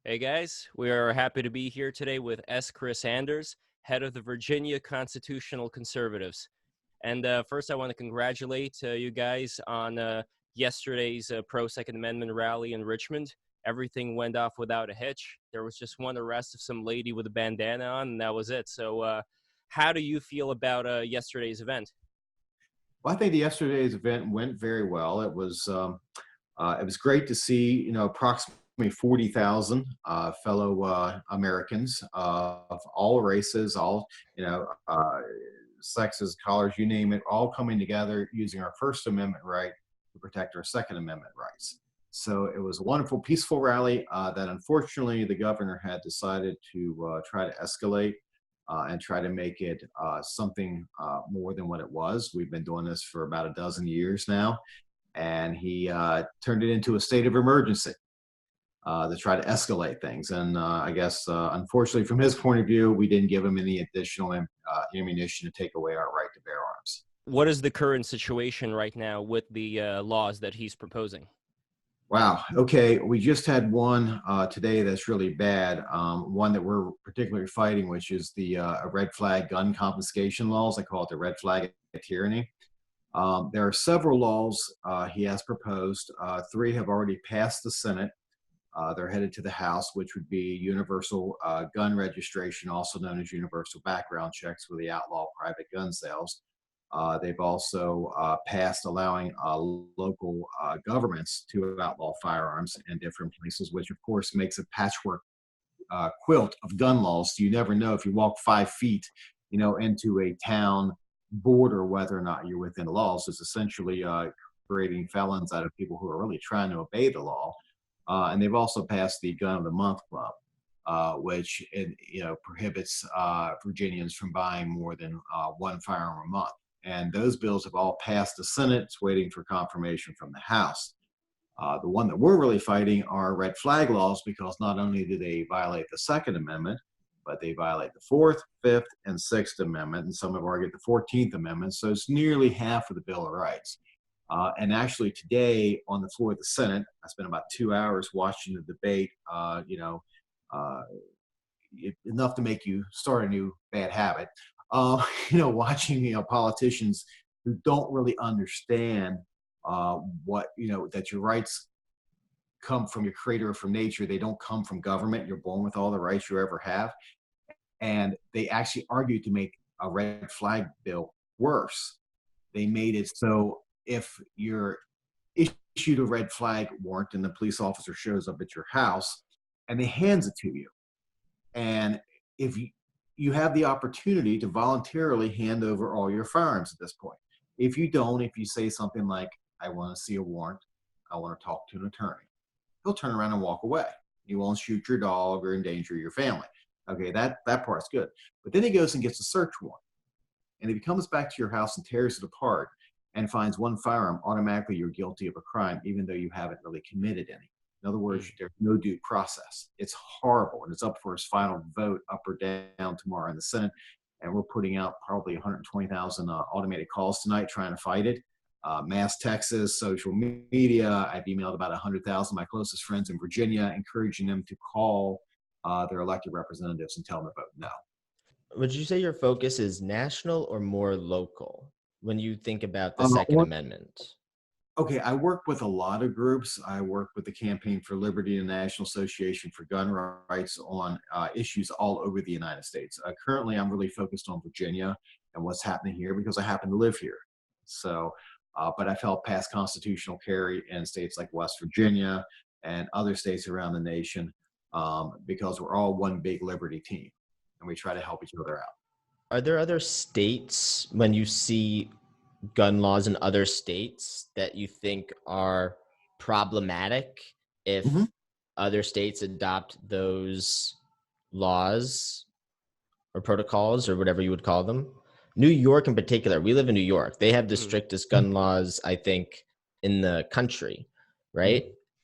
Hey guys, we are happy to be here today with S. Chris Anders, head of the Virginia Constitutional Conservatives. And first, I want to congratulate you guys on yesterday's pro-Second Amendment rally in Richmond. Everything went off without a hitch. There was just one arrest of some lady with a bandana on, and that was it. So how do you feel about yesterday's event? Well, I think yesterday's event went very well. It was great to see, approximately 40,000 fellow Americans of all races, all, sexes, colors, you name it, all coming together using our First Amendment right to protect our Second Amendment rights. So it was a wonderful, peaceful rally that unfortunately the governor had decided to try to escalate and try to make it something more than what it was. We've been doing this for about a dozen years now, and he turned it into a state of emergency to try to escalate things. And I guess, unfortunately, from his point of view, we didn't give him any additional ammunition to take away our right to bear arms. What is the current situation right now with the laws that he's proposing? Wow. Okay. We just had one today that's really bad. One that we're particularly fighting, which is the red flag gun confiscation laws. I call it the red flag tyranny. There are several laws he has proposed. Three have already passed the Senate. They're headed to the House, which would be universal gun registration, also known as universal background checks, where they outlaw private gun sales. They've also passed allowing local governments to outlaw firearms in different places, which of course makes a patchwork quilt of gun laws. So you never know if you walk 5 feet, into a town border, whether or not you're within the laws. It's essentially creating felons out of people who are really trying to obey the law. And they've also passed the Gun of the Month Club, which prohibits Virginians from buying more than one firearm a month. And those bills have all passed the Senate. It's waiting for confirmation from the House. The one that we're really fighting are red flag laws, because not only do they violate the Second Amendment, but they violate the Fourth, Fifth, and Sixth Amendment, and some have argued the 14th Amendment. So it's nearly half of the Bill of Rights. And actually today on the floor of the Senate, I spent about 2 hours watching the debate, enough to make you start a new bad habit. Watching politicians who don't really understand that your rights come from your creator or from nature. They don't come from government. You're born with all the rights you ever have. And they actually argued to make a red flag bill worse. They made it so if you're issued a red flag warrant and the police officer shows up at your house and they hands it to you, and if you have the opportunity to voluntarily hand over all your firearms at this point. If you don't, if you say something like, I want to see a warrant, I want to talk to an attorney, he'll turn around and walk away. He won't shoot your dog or endanger your family. Okay, that part's good. But then he goes and gets a search warrant. And if he comes back to your house and tears it apart and finds one firearm, automatically you're guilty of a crime, even though you haven't really committed any. In other words, there's no due process. It's horrible, and it's up for his final vote, up or down, tomorrow in the Senate. And we're putting out probably 120,000 automated calls tonight trying to fight it. Mass Texas, social media. I've emailed about 100,000 of my closest friends in Virginia, encouraging them to call their elected representatives and tell them to vote no. Would you say your focus is national or more local when you think about the Uh, Second or- Amendment? Okay, I work with a lot of groups. I work with the Campaign for Liberty and National Association for Gun Rights on issues all over the United States. Currently, I'm really focused on Virginia and what's happening here because I happen to live here. So, but I've helped pass constitutional carry in states like West Virginia and other states around the nation because we're all one big liberty team and we try to help each other out. Are there other states, when you see gun laws in other states, that you think are problematic if Mhm. other states adopt those laws or protocols or whatever you would call them? New York in particular, we live in New York. They have the strictest gun laws, I think, in the country, Mhm. right?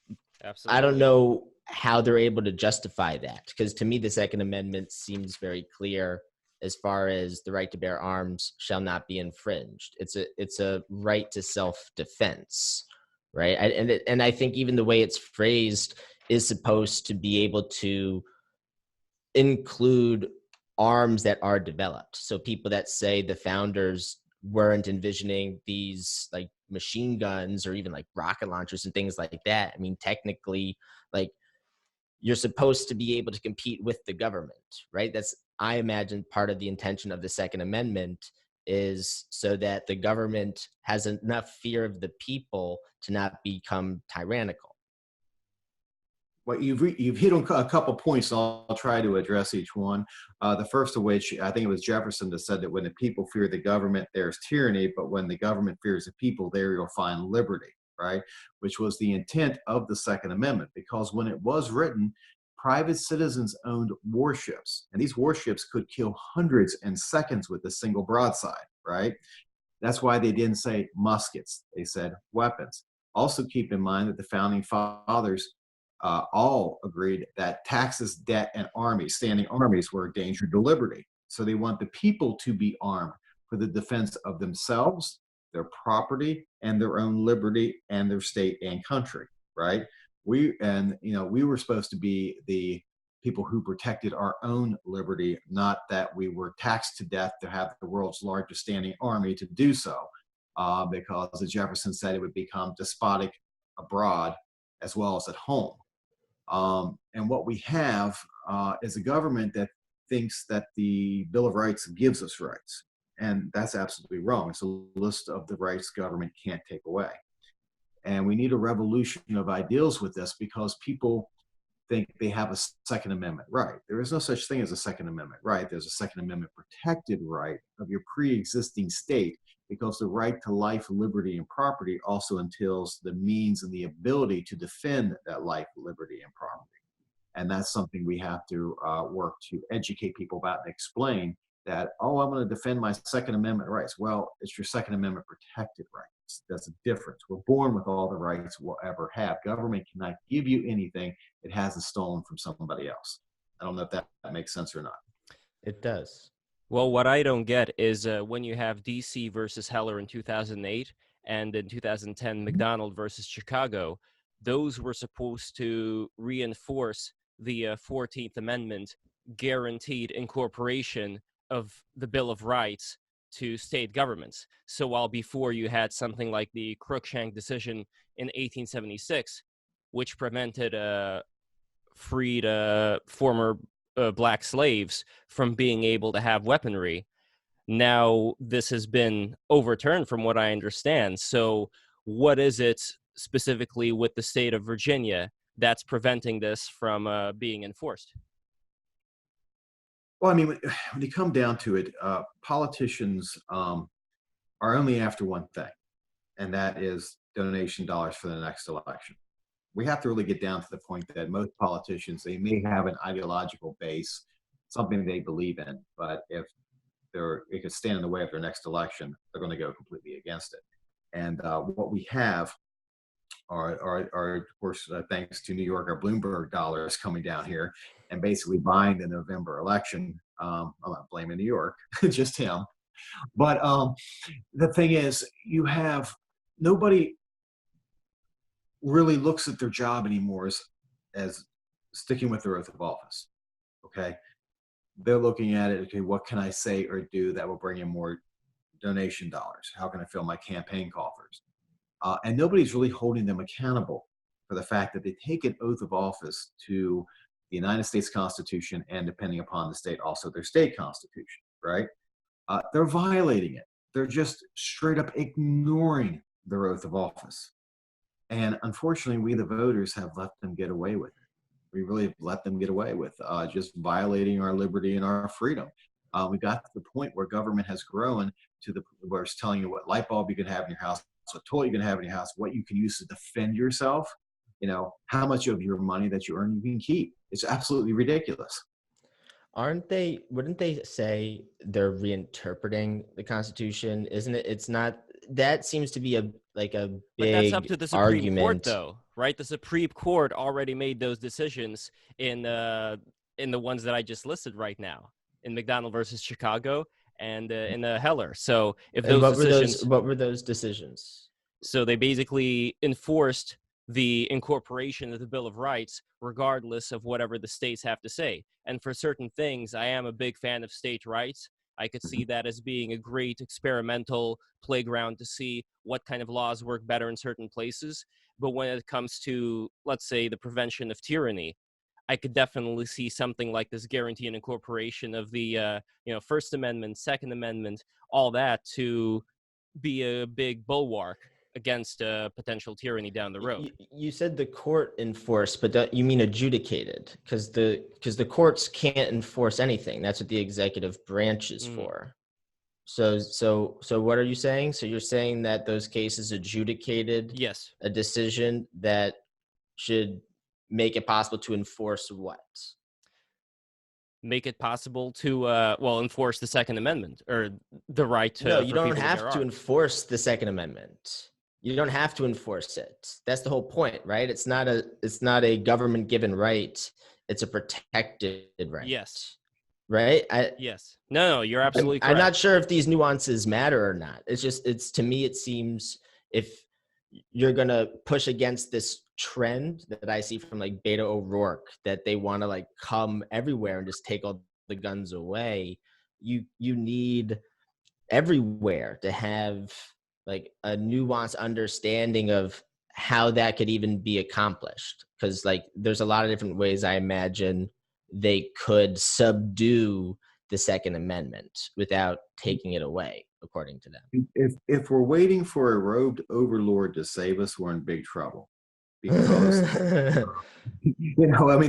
I don't Absolutely. know how they're able to justify that, because to me, the Second Amendment seems very clear as far as the right to bear arms shall not be infringed. It's a right to self-defense, right? And I think even the way it's phrased is supposed to be able to include arms that are developed. So people that say the founders weren't envisioning these like machine guns or even like rocket launchers and things like that. I mean, technically, like, you're supposed to be able to compete with the government, right? That's, I imagine, part of the intention of the Second Amendment is so that the government has enough fear of the people to not become tyrannical. Well, you've hit on a couple points. So I'll try to address each one. The first of which, I think it was Jefferson that said that when the people fear the government, there's tyranny, but when the government fears the people, there you'll find liberty, right? Which was the intent of the Second Amendment, because when it was written, private citizens owned warships, and these warships could kill hundreds in seconds with a single broadside, right? That's why they didn't say muskets, they said weapons. Also, keep in mind that the founding fathers all agreed that taxes, debt, and armies, standing armies, were a danger to liberty. So they want the people to be armed for the defense of themselves, their property, and their own liberty, and their state and country, right? We were supposed to be the people who protected our own liberty, not that we were taxed to death to have the world's largest standing army to do so, because, as Jefferson said, it would become despotic abroad as well as at home. And what we have is a government that thinks that the Bill of Rights gives us rights. And that's absolutely wrong. It's a list of the rights government can't take away. And we need a revolution of ideals with this, because people think they have a Second Amendment right. There is no such thing as a Second Amendment right. There's a Second Amendment protected right of your pre-existing state, because the right to life, liberty, and property also entails the means and the ability to defend that life, liberty, and property. And that's something we have to work to educate people about and explain that, oh, I'm going to defend my Second Amendment rights. Well, it's your Second Amendment protected rights. That's a difference. We're born with all the rights we'll ever have. Government cannot give you anything it hasn't stolen from somebody else. I don't know if that makes sense or not. It does. Well, what I don't get is when you have DC versus Heller in 2008 and in 2010 McDonald versus Chicago, those were supposed to reinforce the 14th Amendment guaranteed incorporation of the Bill of Rights to state governments. So while before you had something like the Cruikshank decision in 1876, which prevented freed former black slaves from being able to have weaponry, now this has been overturned from what I understand. So what is it specifically with the state of Virginia that's preventing this from being enforced? Well, I mean, when you come down to it, politicians are only after one thing, and that is donation dollars for the next election. We have to really get down to the point that most politicians, they may have an ideological base, something they believe in, but if it could stand in the way of their next election, they're going to go completely against it. And what we have are of course, thanks to New York, our Bloomberg dollars coming down here and basically buying the November election. I'm not blaming New York, just him. But the thing is, you have nobody really looks at their job anymore as sticking with their oath of office. Okay. They're looking at it, okay, what can I say or do that will bring in more donation dollars? How can I fill my campaign coffers? And nobody's really holding them accountable for the fact that they take an oath of office to the United States Constitution and, depending upon the state, also their state constitution, right? They're violating it. They're just straight up ignoring their oath of office. And unfortunately, we, the voters, have let them get away with it. We really have let them get away with just violating our liberty and our freedom. We got to the point where government has grown to where it's telling you what light bulb you can have in your house, what toilet you can have in your house, what you can use to defend yourself, how much of your money that you earn you can keep. It's absolutely ridiculous. Wouldn't they say they're reinterpreting the Constitution? Isn't it? It's not, that seems to be a big But that's up to the Supreme argument. Court, though, right? The Supreme Court already made those decisions in the ones that I just listed right now, in McDonald versus Chicago and in Heller. So if those And decisions, what were those decisions? so they basically enforced the incorporation of the Bill of Rights, regardless of whatever the states have to say. And for certain things, I am a big fan of state rights. I could see that as being a great experimental playground to see what kind of laws work better in certain places. But when it comes to, let's say, the prevention of tyranny, I could definitely see something like this guarantee and incorporation of the, First Amendment, Second Amendment, all that to be a big bulwark against potential tyranny down the road. You said the court enforced, but you mean adjudicated? Because the courts can't enforce anything. That's what the executive branch is for. So what are you saying? So you're saying that those cases adjudicated Yes. a decision that should make it possible to enforce what? Make it possible to enforce the Second Amendment or the right to. No, you don't people have to enforce the Second Amendment. You don't have to enforce it. That's the whole point, right? It's not a government given right. It's a protected right. Yes. Right? Yes. No, you're absolutely correct. I'm not sure if these nuances matter or not. It's to me, it seems if you're going to push against this trend that I see from like Beto O'Rourke, that they want to like come everywhere and just take all the guns away. You need everywhere to have like a nuanced understanding of how that could even be accomplished. Because like there's a lot of different ways I imagine they could subdue the Second Amendment without taking it away, according to them. If we're waiting for a robed overlord to save us, we're in big trouble. Because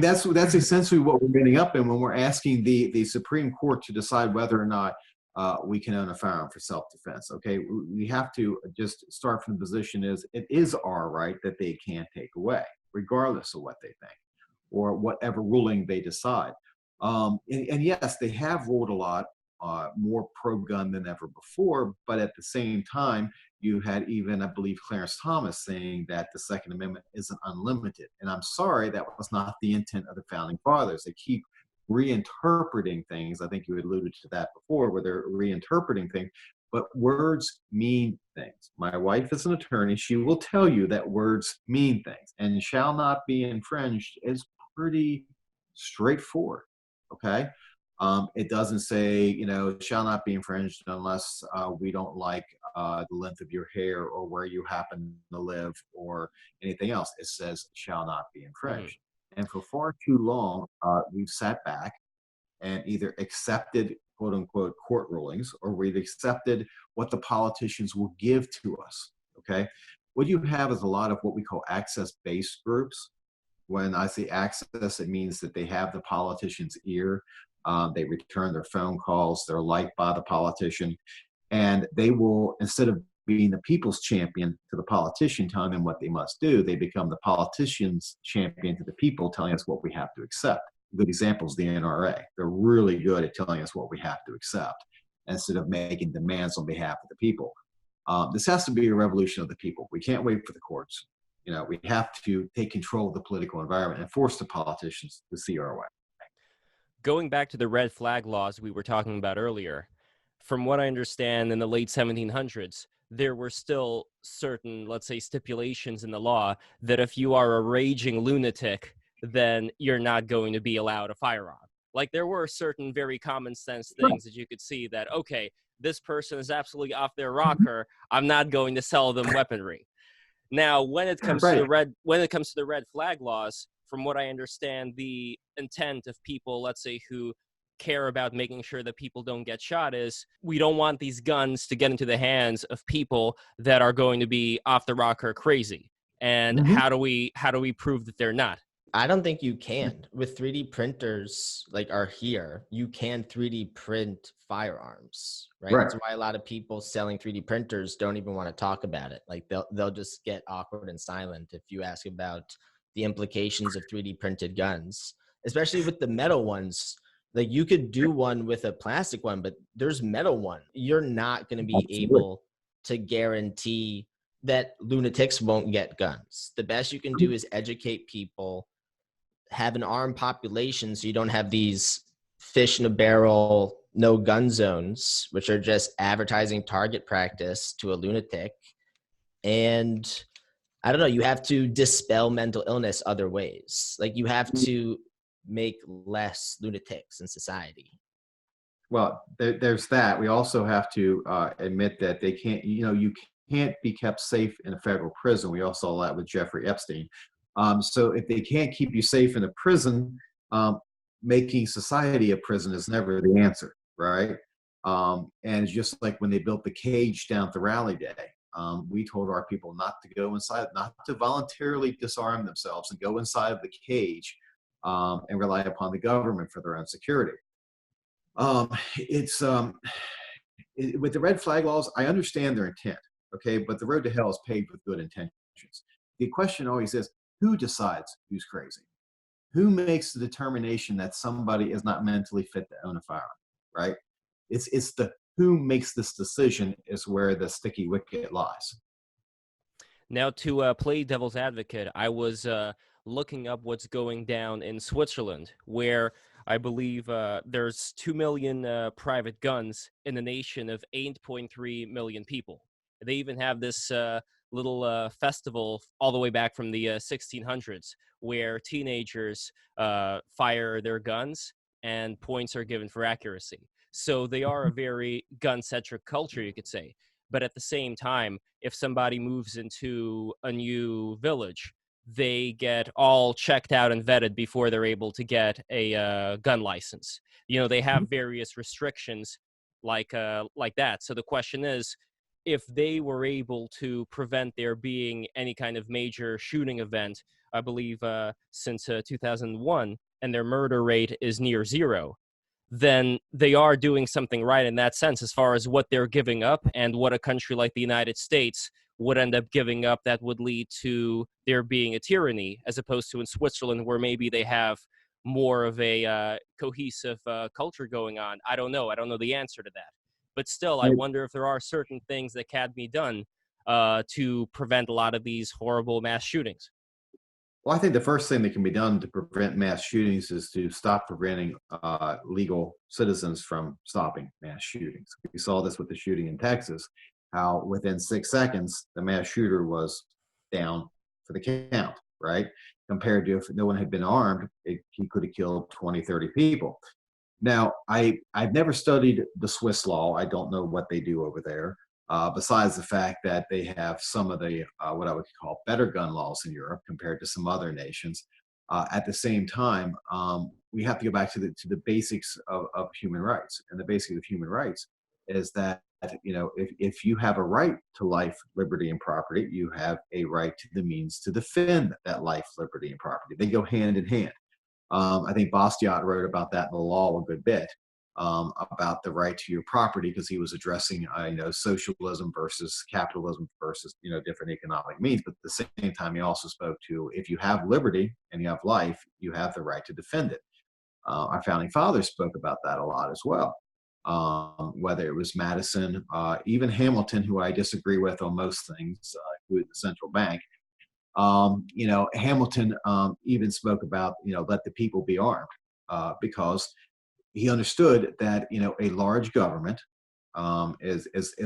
that's essentially what we're getting up in when we're asking the Supreme Court to decide whether or not we can own a firearm for self-defense. Okay, we have to just start from the position is it is our right that they can't take away, regardless of what they think or whatever ruling they decide. And yes, they have ruled a lot more pro-gun than ever before, but at the same time, you had even, I believe, Clarence Thomas saying that the Second Amendment isn't unlimited. And I'm sorry, that was not the intent of the Founding Fathers. They keep reinterpreting things. I think you alluded to that before, where they're reinterpreting things, but words mean things. My wife is an attorney. She will tell you that words mean things, and shall not be infringed is pretty straightforward. Okay. It doesn't say, shall not be infringed unless we don't like the length of your hair or where you happen to live or anything else. It says shall not be infringed. And for far too long, we've sat back and either accepted quote unquote court rulings, or we've accepted what the politicians will give to us. Okay. What you have is a lot of what we call access-based groups. When I say access, it means that they have the politician's ear. They return their phone calls. They're liked by the politician. And they will, instead of being the people's champion to the politician telling them what they must do, they become the politician's champion to the people telling us what we have to accept. A good example is the NRA. They're really good at telling us what we have to accept instead of making demands on behalf of the people. This has to be a revolution of the people. We can't wait for the courts. We have to take control of the political environment and force the politicians to see our way. Going back to the red flag laws we were talking about earlier, from what I understand, in the late 1700s, there were still certain, let's say, stipulations in the law that if you are a raging lunatic, then you're not going to be allowed a firearm. Like there were certain very common sense things that you could see that, okay, this person is absolutely off their rocker. I'm not going to sell them weaponry. Now, when it comes to the red flag laws, from what I understand, the intent of people, let's say, who care about making sure that people don't get shot is we don't want these guns to get into the hands of people that are going to be off the rocker crazy. And how do we prove that they're not? I don't think you can. With 3D printers like are here, you can 3D print firearms, right? That's why a lot of people selling 3D printers don't even want to talk about it. Like they'll just get awkward and silent if you ask about the implications of 3D printed guns, especially with the metal ones. Like you could do one with a plastic one, but there's metal one. You're not going to be able to guarantee that lunatics won't get guns. The best you can do is educate people, have an armed population so you don't have these fish in a barrel, no gun zones, which are just advertising target practice to a lunatic. And I don't know, you have to dispel mental illness other ways. Like you have to make less lunatics in society. Well, there's that. We also have to admit that they can't, you can't be kept safe in a federal prison. We all saw that with Jeffrey Epstein. So if they can't keep you safe in a prison, making society a prison is never the answer, right? And it's just like when they built the cage down at the rally day, we told our people not to go inside, not to voluntarily disarm themselves and go inside of the cage and rely upon the government for their own security. It's with the red flag laws, I understand their intent, okay, but the road to hell is paved with good intentions. The question always is, who decides who's crazy? Who makes the determination that somebody is not mentally fit to own a firearm, right? It's the who makes this decision is where the sticky wicket lies. Now, to play devil's advocate, I was looking up what's going down in Switzerland, where I believe there's 2 million private guns in a nation of 8.3 million people. They even have this little festival all the way back from the 1600s, where teenagers fire their guns and points are given for accuracy. So they are a very gun-centric culture, you could say. But at the same time, if somebody moves into a new village, they get all checked out and vetted before they're able to get a gun license. You know, they have various restrictions like that. So the question is, if they were able to prevent there being any kind of major shooting event, I believe since 2001, and their murder rate is near zero, then they are doing something right in that sense as far as what they're giving up and what a country like the United States would end up giving up that would lead to there being a tyranny, as opposed to in Switzerland where maybe they have more of a cohesive culture going on. I don't know. I don't know the answer to that. But still, I wonder if there are certain things that can be done to prevent a lot of these horrible mass shootings. Well, I think the first thing that can be done to prevent mass shootings is to stop preventing legal citizens from stopping mass shootings. We saw this with the shooting in Texas, how within 6 seconds, the mass shooter was down for the count, right? Compared to if no one had been armed, he could have killed 20, 30 people. Now, I've never studied the Swiss law. I don't know what they do over there. Besides the fact that they have some of the what I would call better gun laws in Europe compared to some other nations. At the same time, we have to go back to the basics of human rights, and the basics of human rights is that if you have a right to life, liberty, and property, you have a right to the means to defend that life, liberty, and property. They go hand in hand. I think Bastiat wrote about that in the law a good bit. About the right to your property, because he was addressing socialism versus capitalism versus different economic means. But at the same time, he also spoke to, if you have liberty and you have life, you have the right to defend it. Our founding fathers spoke about that a lot as well. Whether it was Madison, even Hamilton, who I disagree with on most things, who is the central bank. Hamilton even spoke about let the people be armed, because he understood that a large government is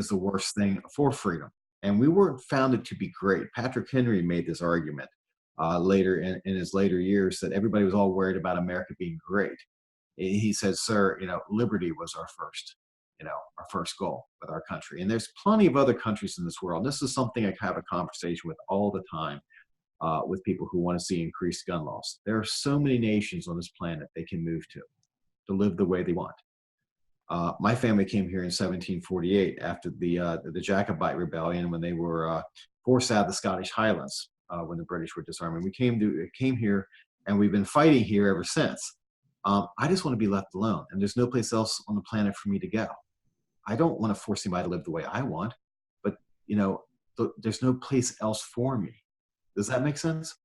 the worst thing for freedom, and we weren't founded to be great. Patrick Henry made this argument later in his later years, that everybody was all worried about America being great. He said, "Sir, liberty was our first goal with our country, and there's plenty of other countries in this world." This is something I have a conversation with all the time with people who want to see increased gun laws. There are so many nations on this planet they can move to live the way they want. My family came here in 1748 after the Jacobite rebellion, when they were forced out of the Scottish Highlands when the British were disarming. We came here, and we've been fighting here ever since. I just want to be left alone, and there's no place else on the planet for me to go. I don't want to force anybody to live the way I want, but there's no place else for me. Does that make sense?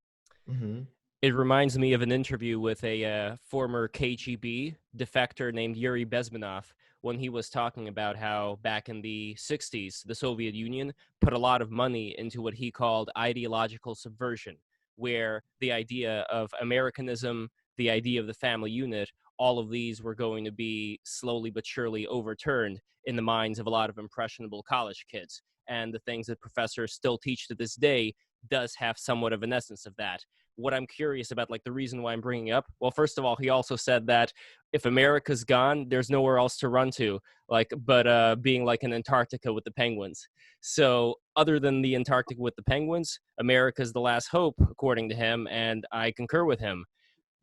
Mm-hmm. It reminds me of an interview with a former KGB defector named Yuri Bezmenov, when he was talking about how back in the 60s, the Soviet Union put a lot of money into what he called ideological subversion, where the idea of Americanism, the idea of the family unit, all of these were going to be slowly but surely overturned in the minds of a lot of impressionable college kids. And the things that professors still teach to this day does have somewhat of an essence of that. What I'm curious about, like the reason why I'm bringing up, well, first of all, he also said that if America's gone, there's nowhere else to run to, but being like in Antarctica with the penguins. So other than the Antarctic with the penguins, America's the last hope, according to him, and I concur with him.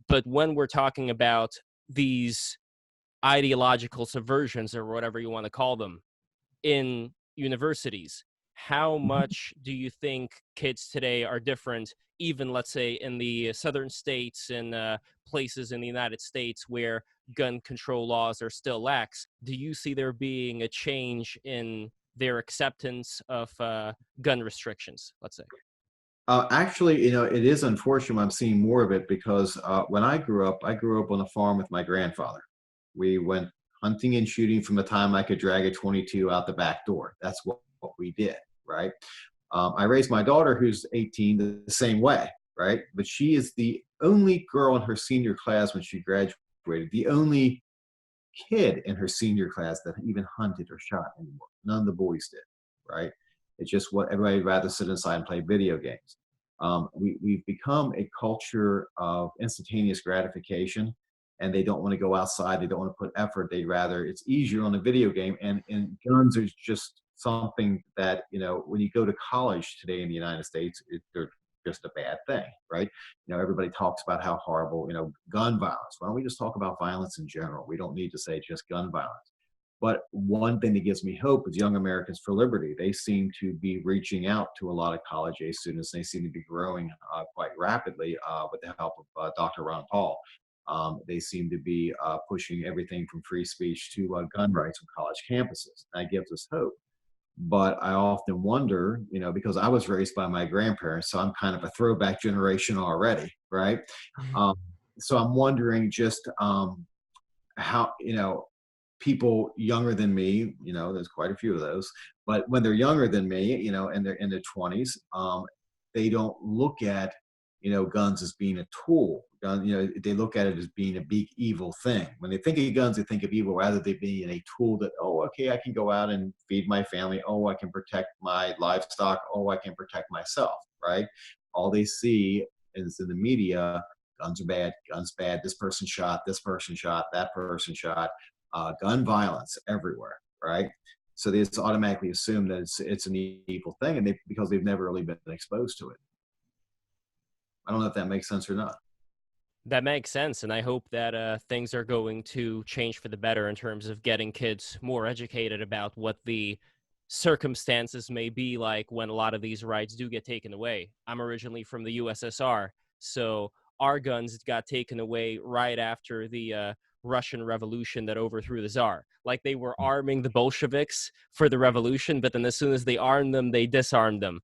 But when we're talking about these ideological subversions or whatever you want to call them in universities, how much do you think kids today are different, even let's say in the southern states and places in the United States where gun control laws are still lax? Do you see there being a change in their acceptance of gun restrictions, let's say? Actually, it is unfortunate I'm seeing more of it because when I grew up on a farm with my grandfather. We went hunting and shooting from the time I could drag a 22 out the back door. That's what we did, right? I raised my daughter, who's 18, the same way, right? But she is the only girl in her senior class when she graduated, the only kid in her senior class that even hunted or shot anymore. None of the boys did, right? It's just what everybody would rather sit inside and play video games. We've become a culture of instantaneous gratification, and they don't want to go outside. They don't want to put effort. They rather, it's easier on a video game. And guns are just something that, when you go to college today in the United States, they're just a bad thing, right? Everybody talks about how horrible, gun violence. Why don't we just talk about violence in general? We don't need to say just gun violence. But one thing that gives me hope is Young Americans for Liberty. They seem to be reaching out to a lot of college-age students. They seem to be growing quite rapidly with the help of Dr. Ron Paul. They seem to be pushing everything from free speech to gun rights on college campuses. That gives us hope. But I often wonder, because I was raised by my grandparents, so I'm kind of a throwback generation already, right? So I'm wondering just how, people younger than me, there's quite a few of those, but when they're younger than me, and they're in their 20s, they don't look at, guns as being a tool. They look at it as being a big evil thing. When they think of guns, they think of evil rather than being a tool that, oh, okay, I can go out and feed my family. Oh, I can protect my livestock. Oh, I can protect myself, right? All they see is in the media, guns are bad, guns bad, this person shot, that person shot, gun violence everywhere, right? So they just automatically assume that it's an evil thing, and because they've never really been exposed to it. I don't know if that makes sense or not. That makes sense, and I hope that things are going to change for the better in terms of getting kids more educated about what the circumstances may be like when a lot of these rights do get taken away. I'm originally from the USSR, so our guns got taken away right after the Russian Revolution that overthrew the Tsar. Like, they were arming the Bolsheviks for the revolution, but then as soon as they armed them, they disarmed them.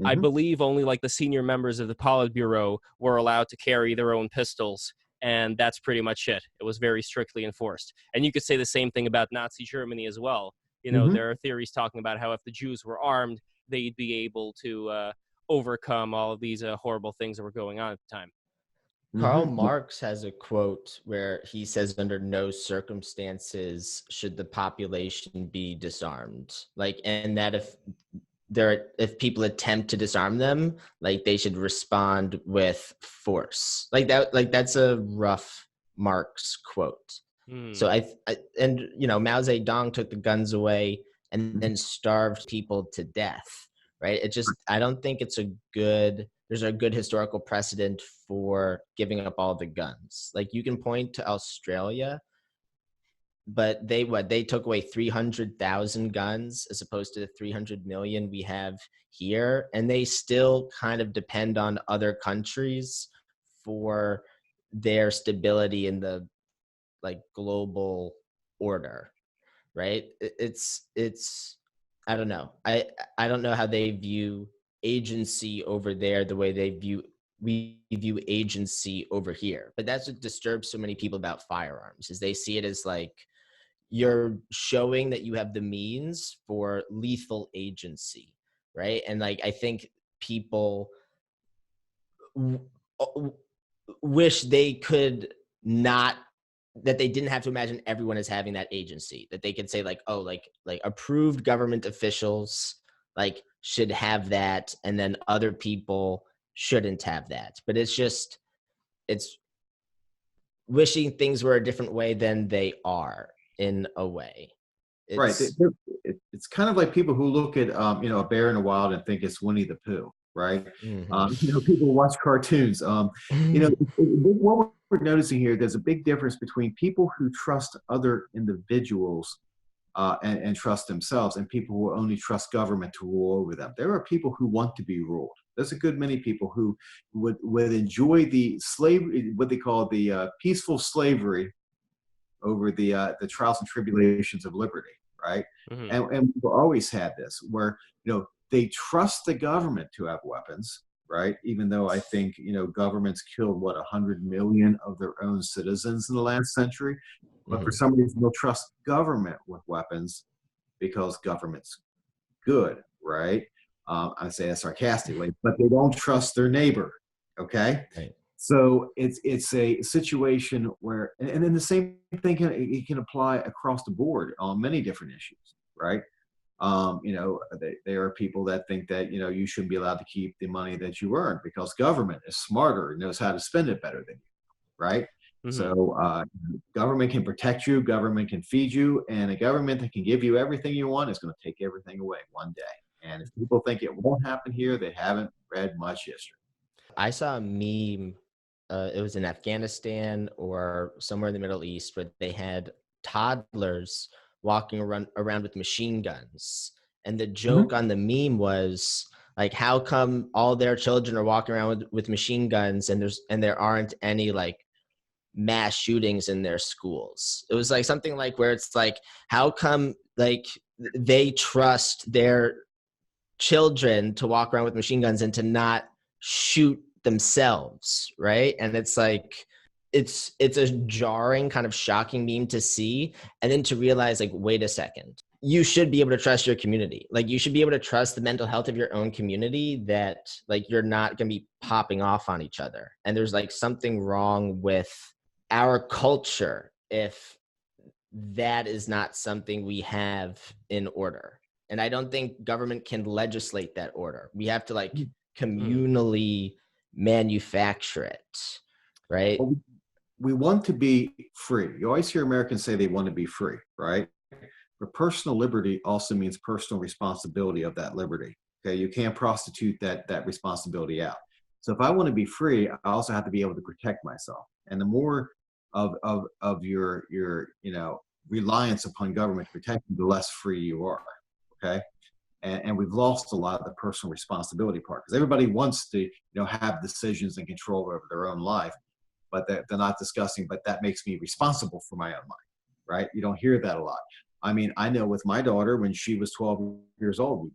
I believe only like the senior members of the Politburo were allowed to carry their own pistols, and that's pretty much it. It was very strictly enforced. And you could say the same thing about Nazi Germany as well. There are theories talking about how if the Jews were armed, they'd be able to overcome all of these horrible things that were going on at the time. Karl Marx has a quote where he says, under no circumstances should the population be disarmed. And that if people attempt to disarm them, they should respond with force. That's a rough Marx quote. So Mao Zedong took the guns away and then starved people to death, right? I don't think there's a good historical precedent for giving up all the guns. You can point to Australia, but they took away 300,000 guns as opposed to the 300 million we have here, and they still kind of depend on other countries for their stability in the global order, right? It's I don't know. I don't know how they view agency over there the way we view agency over here. But that's what disturbs so many people about firearms, is they see it as you're showing that you have the means for lethal agency, right? And I think people wish they could not, that they didn't have to imagine everyone as having that agency, that they could say approved government officials should have that, and then other people shouldn't have that. But it's wishing things were a different way than they are in a way. Right. It's It's kind of like people who look at, a bear in the wild and think it's Winnie the Pooh, right? People who watch cartoons. What we're noticing here, there's a big difference between people who trust other individuals and trust themselves, and people who only trust government to rule over them. There are people who want to be ruled. There's a good many people who would enjoy the slavery, what they call the peaceful slavery over the trials and tribulations of liberty, right? And we've always had this where, they trust the government to have weapons, right? Even though I think, governments killed, 100 million of their own citizens in the last century. But for some reason, they'll trust government with weapons because government's good, right? I say that sarcastically, but they don't trust their neighbor, okay? Right. So it's a situation where, and then the same thing can apply across the board on many different issues, right? There are people that think that, you shouldn't be allowed to keep the money that you earn because government is smarter and knows how to spend it better than you, right? So government can protect you, government can feed you, and a government that can give you everything you want is going to take everything away one day. And if people think it won't happen here, they haven't read much history. I saw a meme. It was in Afghanistan or somewhere in the Middle East where they had toddlers walking around with machine guns. And the joke on the meme was like, how come all their children are walking around with machine guns and there aren't any like mass shootings in their schools? It was like something like where it's like, how come like they trust their children to walk around with machine guns and to not shoot themselves, right? And it's like it's a jarring, kind of shocking meme to see, and then to realize like, wait a second, you should be able to trust your community. Like you should be able to trust the mental health of your own community, that like you're not going to be popping off on each other. And there's like something wrong with our culture if that is not something we have in order. And I don't think government can legislate that order. We have to like communally manufacture it, right? Well, we want to be free. You always hear Americans say they want to be free, right? But personal liberty also means personal responsibility of that liberty. Okay, you can't prostitute that responsibility out. So if I want to be free, I also have to be able to protect myself. And the more of your reliance upon government to protect you, the less free you are. Okay. And we've lost a lot of the personal responsibility part because everybody wants to, have decisions and control over their own life, but they're not discussing, but that makes me responsible for my own life, right? You don't hear that a lot. I mean, I know with my daughter, when she was 12 years old,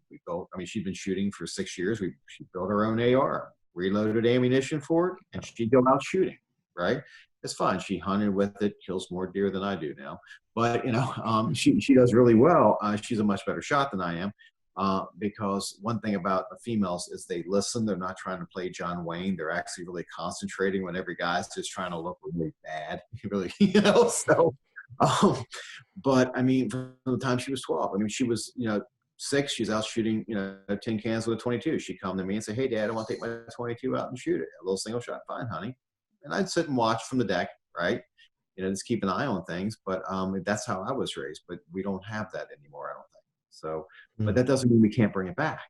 she'd been shooting for 6 years. She built her own AR, reloaded ammunition for it, and she'd go out shooting, right? It's fine. She hunted with it, kills more deer than I do now. But, she does really well. She's a much better shot than I am. Because one thing about the females is they listen. They're not trying to play John Wayne. They're actually really concentrating when every guy's just trying to look really bad. Really, so. But I mean, from the time she was 12, I mean, she was, 6, she's out shooting, tin cans with a 22. She'd come to me and say, "Hey, Dad, I want to take my 22 out and shoot it. A little single shot." "Fine, honey." And I'd sit and watch from the deck, right? Just keep an eye on things. But that's how I was raised. But we don't have that anymore, I don't think. So, but that doesn't mean we can't bring it back,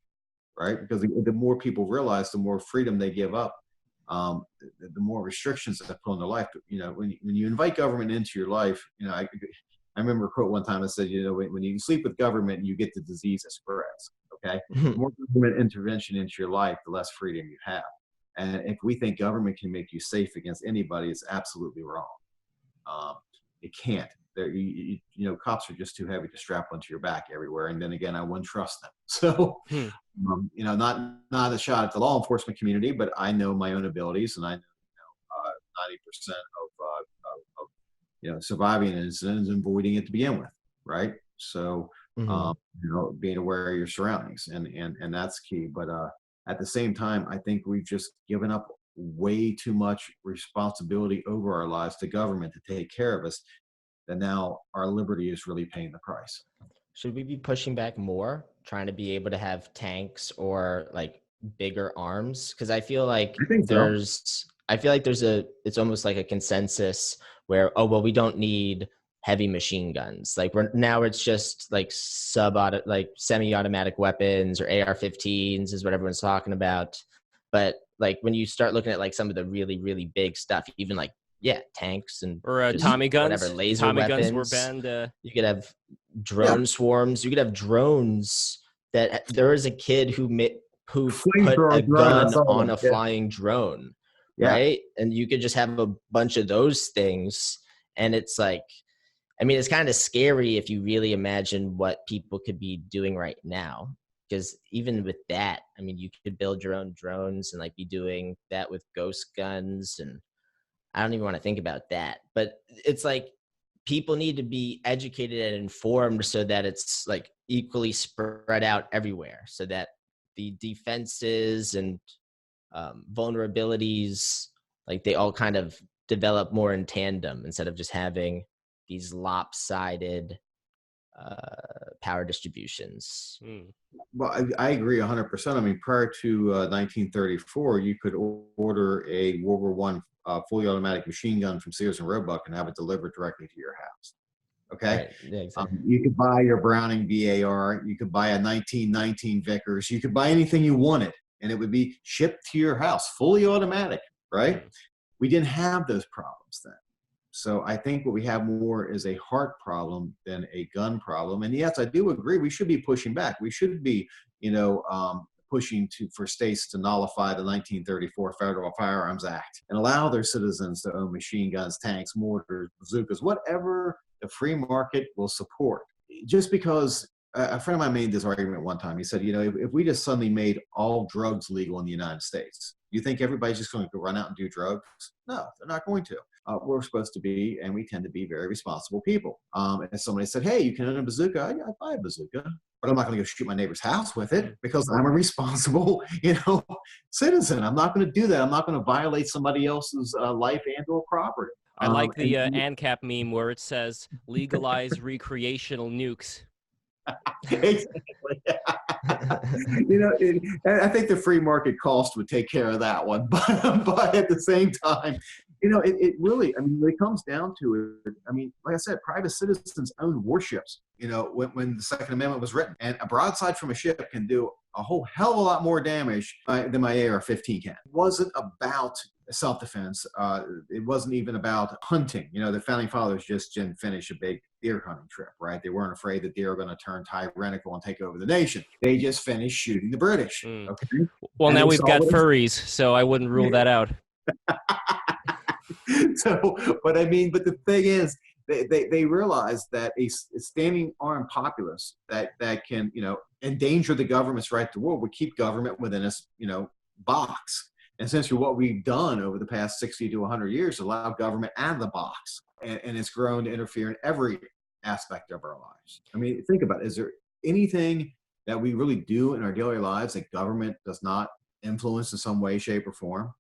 right? Because the more people realize, the more freedom they give up, the more restrictions that they put on their life. When you invite government into your life, I remember a quote one time that said, when you sleep with government, you get the disease that spreads. Okay, the more government intervention into your life, the less freedom you have. And if we think government can make you safe against anybody, it's absolutely wrong. It can't. Cops are just too heavy to strap onto your back everywhere. And then again, I wouldn't trust them. So, not a shot at the law enforcement community, but I know my own abilities, and I know 90% of surviving an incident and avoiding it to begin with, right? So, being aware of your surroundings, and that's key. But at the same time, I think we've just given up way too much responsibility over our lives to government to take care of us, that now our liberty is really paying the price. Should we be pushing back more trying to be able to have tanks or like bigger arms? Because I feel like I think so. it's almost like a consensus where, oh, well, we don't need heavy machine guns. Like now it's just like like semi-automatic weapons or AR-15s is what everyone's talking about. But like when you start looking at like some of the really, really big stuff, even like, yeah, tanks and Or just Tommy whatever, guns. laser Tommy guns were weapons. banned. You could have Yeah. drone swarms. You could have drones that there is a kid who put a Flamethrower drone, I gun saw on that. a Yeah. flying drone, Yeah. right? And you could just have a bunch of those things. And it's like, I mean, it's kind of scary if you really imagine what people could be doing right now. Because even with that, I mean, you could build your own drones and like be doing that with ghost guns. And I don't even want to think about that. But it's like people need to be educated and informed so that it's like equally spread out everywhere, so that the defenses and vulnerabilities, like they all kind of develop more in tandem instead of just having these lopsided power distributions. Well, I agree 100%. I mean, prior to 1934, you could order a World War One fully automatic machine gun from Sears and Roebuck and have it delivered directly to your house. Okay. Right. Yeah, exactly. You could buy your Browning BAR. You could buy a 1919 Vickers. You could buy anything you wanted, and it would be shipped to your house, fully automatic. Right? We didn't have those problems then. So I think what we have more is a heart problem than a gun problem. And yes, I do agree. We should be pushing back. We should be, pushing for states to nullify the 1934 Federal Firearms Act and allow their citizens to own machine guns, tanks, mortars, bazookas, whatever the free market will support. Just because a friend of mine made this argument one time. He said, if we just suddenly made all drugs legal in the United States, you think everybody's just going to go run out and do drugs? No, they're not going to. We're supposed to be, and we tend to be, very responsible people. And somebody said, hey, you can own a bazooka. I'd buy a bazooka, but I'm not going to go shoot my neighbor's house with it because I'm a responsible, citizen. I'm not going to do that. I'm not going to violate somebody else's life and or property. I like the ANCAP meme where it says, legalize recreational nukes. Exactly. I think the free market cost would take care of that one. But at the same time, it really, when it comes down to it, like I said, private citizens own warships, when the Second Amendment was written. And a broadside from a ship can do a whole hell of a lot more damage than my AR-15 can. It wasn't about self-defense. It wasn't even about hunting. The Founding Fathers just didn't finish a big deer hunting trip, right? They weren't afraid that deer were going to turn tyrannical and take over the nation. They just finished shooting the British. Okay. Well, now we've got furries, so I wouldn't rule that out. But the thing is, they realize that a standing armed populace that can, endanger the government's right to rule would keep government within its, box. And essentially what we've done over the past 60 to 100 years is allow government out of the box. And it's grown to interfere in every aspect of our lives. Think about it. Is there anything that we really do in our daily lives that government does not influence in some way, shape, or form?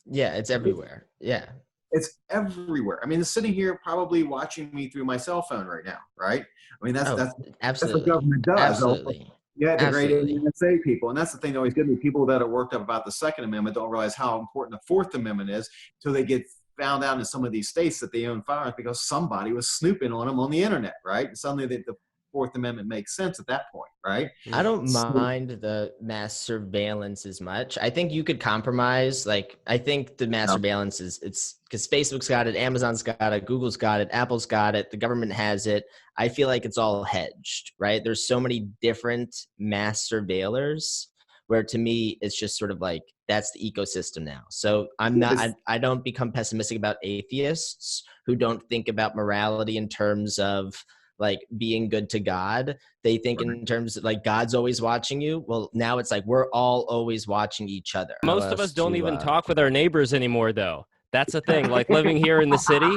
Yeah, it's everywhere. Yeah. It's everywhere. It's sitting here probably watching me through my cell phone right now, right? That's absolutely. That's what government does. Absolutely. Yeah, the great NSA people. And that's the thing that always gets me. People that are worked up about the Second Amendment don't realize how important the Fourth Amendment is until they get found out in some of these states that they own firearms because somebody was snooping on them on the internet, right? And suddenly the Fourth Amendment makes sense at that point, right? I don't mind the mass surveillance as much. I think you could compromise. Like, I think the mass surveillance it's because Facebook's got it, Amazon's got it, Google's got it, Apple's got it, the government has it. I feel like it's all hedged, right? There's so many different mass surveillers where to me, it's just sort of like, that's the ecosystem now. So I don't become pessimistic about atheists who don't think about morality in terms of like being good to God. They think in terms of like God's always watching you. Well, now it's like we're all always watching each other. Most of us don't even talk with our neighbors anymore, though. That's the thing. Like living here in the city,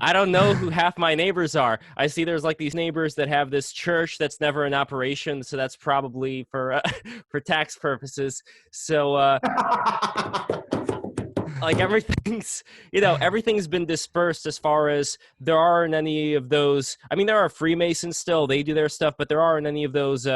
I don't know who half my neighbors are. I see there's like these neighbors that have this church that's never in operation, so that's probably for tax purposes. So like everything's, everything's been dispersed as far as there aren't any of those. I mean, there are Freemasons still, they do their stuff, but there aren't any of those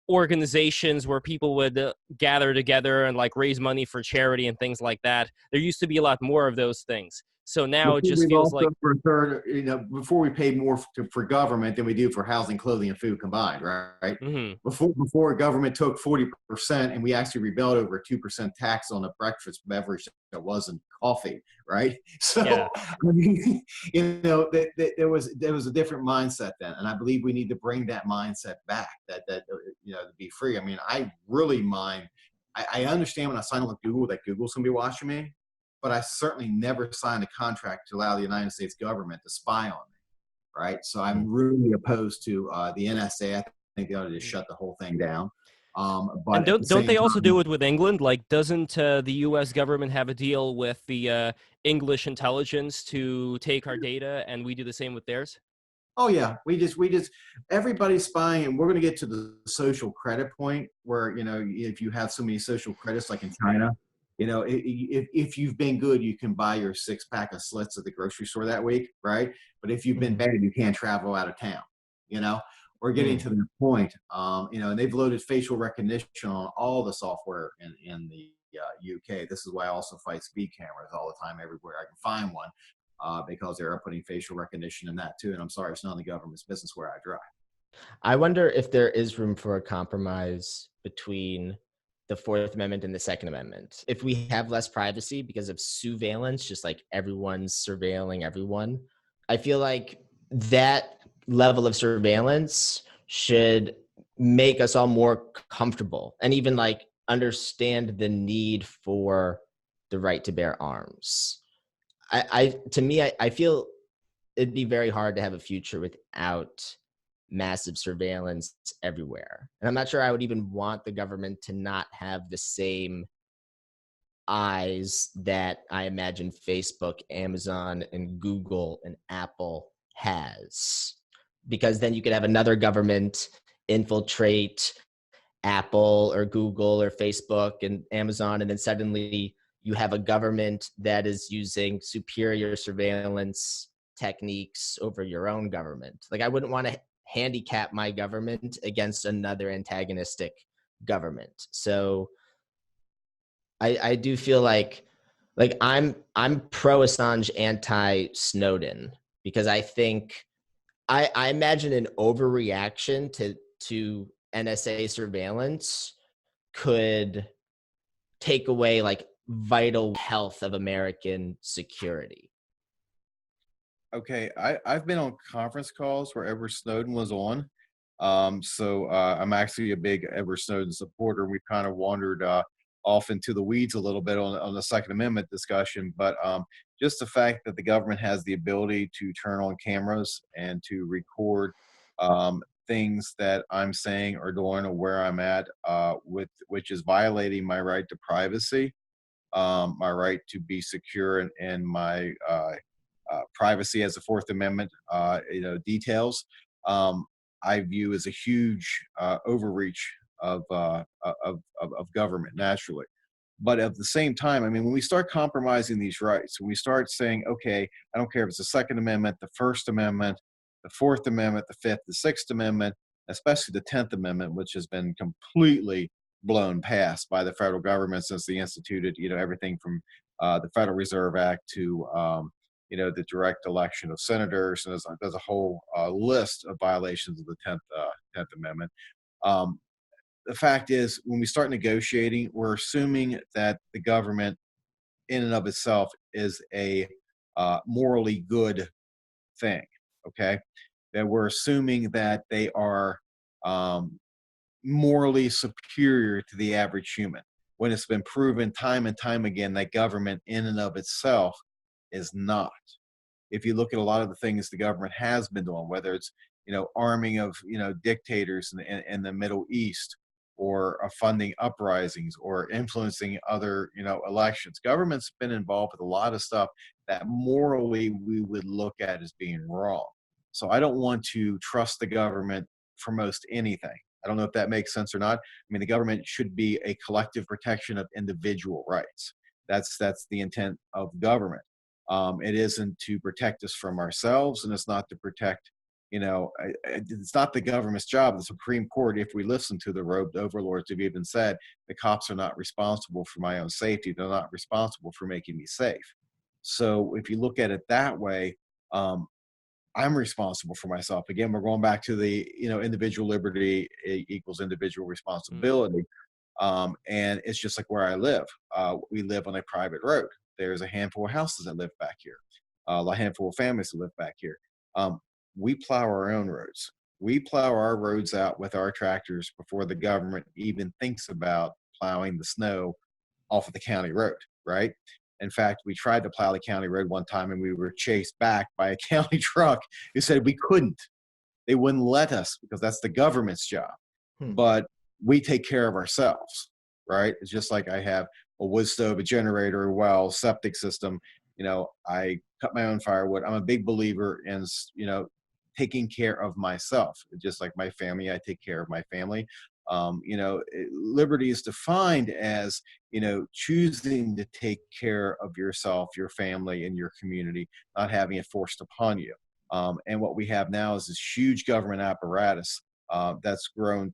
organizations where people would gather together and like raise money for charity and things like that. There used to be a lot more of those things. So now it Before just we've feels also like, returned, before we paid more for government than we do for housing, clothing, and food combined, right? mhm, Before government took 40%, and we actually rebelled over a 2% tax on a breakfast beverage that wasn't coffee, right? So, yeah. I mean, there was a different mindset then, and I believe we need to bring that mindset back. To be free. I mean, I really mind. I understand when I sign up with Google that Google's gonna be watching me, but I certainly never signed a contract to allow the United States government to spy on me, right? So I'm really opposed to the NSA. I think they ought to just shut the whole thing down. And But at the don't same they also do time, it with England? Like, doesn't the U.S. government have a deal with the English intelligence to take our data, and we do the same with theirs? oh yeah, everybody's spying, and we're going to get to the social credit point where if you have so many social credits, like in China, if you've been good, you can buy your 6-pack of Slits at the grocery store that week, right? But if you've been bad, you can't travel out of town. You know, we're getting to the point, and they've loaded facial recognition on all the software in the UK. This is why I also fight speed cameras all the time everywhere I can find one. Because they're putting facial recognition in that too. And I'm sorry, it's none of the government's business where I drive. I wonder if there is room for a compromise between the Fourth Amendment and the Second Amendment. If we have less privacy because of surveillance, just like everyone's surveilling everyone, I feel like that level of surveillance should make us all more comfortable and even like understand the need for the right to bear arms. I feel it'd be very hard to have a future without massive surveillance everywhere. And I'm not sure I would even want the government to not have the same eyes that I imagine Facebook, Amazon, and Google and Apple has. Because then you could have another government infiltrate Apple or Google or Facebook and Amazon, and then suddenly you have a government that is using superior surveillance techniques over your own government. Like, I wouldn't want to handicap my government against another antagonistic government. So I do feel like I'm pro Assange, anti Snowden, because I think I imagine an overreaction to NSA surveillance could take away like vital health of American security. Okay, I've been on conference calls where Edward Snowden was on. So I'm actually a big Edward Snowden supporter. We've kind of wandered off into the weeds a little bit on the Second Amendment discussion, but just the fact that the government has the ability to turn on cameras and to record things that I'm saying or doing or where I'm at, which is violating my right to privacy, my right to be secure, and my privacy as the Fourth Amendment, details. I view as a huge overreach of government, naturally. But at the same time, I mean, when we start compromising these rights, when we start saying, okay, I don't care if it's the Second Amendment, the First Amendment, the Fourth Amendment, the Fifth, the Sixth Amendment, especially the 10th Amendment, which has been completely blown past by the federal government since they instituted, everything from the Federal Reserve Act to the direct election of senators, and there's a whole list of violations of the 10th Amendment. The fact is, when we start negotiating, we're assuming that the government in and of itself is a morally good thing, okay? That we're assuming that they are morally superior to the average human, when it's been proven time and time again that government in and of itself is not. If you look at a lot of the things the government has been doing, whether it's arming of dictators in the Middle East, or funding uprisings, or influencing other elections, government's been involved with a lot of stuff that morally we would look at as being wrong. So I don't want to trust the government for most anything. I don't know if that makes sense or not. I mean, the government should be a collective protection of individual rights. That's the intent of government. It isn't to protect us from ourselves, and it's not to protect, it's not the government's job. The Supreme Court, if we listen to the robed overlords, have even said the cops are not responsible for my own safety. They're not responsible for making me safe. So if you look at it that way, I'm responsible for myself. Again, we're going back to the, individual liberty equals individual responsibility. And it's just like where I live. We live on a private road. There's a handful of houses that live back here, a handful of families that live back here. We plow our own roads. We plow our roads out with our tractors before the government even thinks about plowing the snow off of the county road, right? In fact, we tried to plow the county road one time and we were chased back by a county truck who said we couldn't. They wouldn't let us because that's the government's job. But we take care of ourselves, right? It's just like I have a wood stove, a generator, a well, septic system. I cut my own firewood. I'm a big believer in, taking care of myself. Just like my family, I take care of my family. Liberty is defined as, choosing to take care of yourself, your family, and your community, not having it forced upon you. And what we have now is this huge government apparatus that's grown